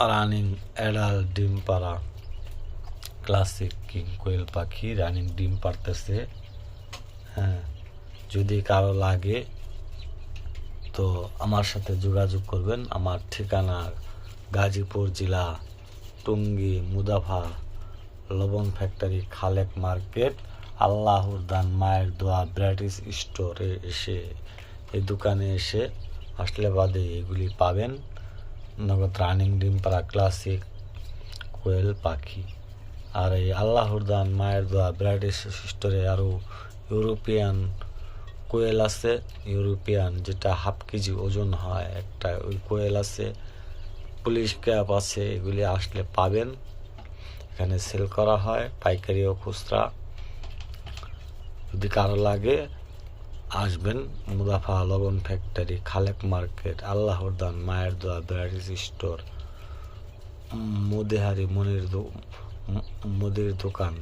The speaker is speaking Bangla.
রানিং অ্যাডাল্ট ডিম পাড়া ক্লাসিক কিং কোয়েল পাখি রানিং ডিম পাড়তেছে। হ্যাঁ, যদি কারো লাগে তো আমার সাথে যোগাযোগ করবেন। আমার ঠিকানা গাজীপুর জেলা, টঙ্গী, মুদাফা, লবণ ফ্যাক্টরি, খালেক মার্কেট, আল্লাহর দান মায়ের দোয়া ব্রাইটিস স্টোরে এসে এই দোকানে এসে আসলে বাদে এগুলি পাবেন। নগদ রানিং ডিম পাড়া ক্লাসিক কোয়েল পাখি। আর এই আল্লাহর দান মায়ের দোয়া ব্রাইটিস স্টোরে আরও ইউরোপিয়ান কোয়েল আছে, ইউরোপিয়ান যেটা হাফ কেজি ওজন হয় একটা, ওই কোয়েল আছে, পুলিশ ক্যাপ আছে, এগুলি আসলে পাবেন। এখানে সেল করা হয় পাইকারি ও খুচরা। যদি কারো লাগে আসবেন। মুদাফা, লবণ ফ্যাক্টরি, খালেক মার্কেট, আল্লাহর দান মায়ের দোয়া ব্রাইটিস স্টোর, মুদেহারি মুদির দোকান।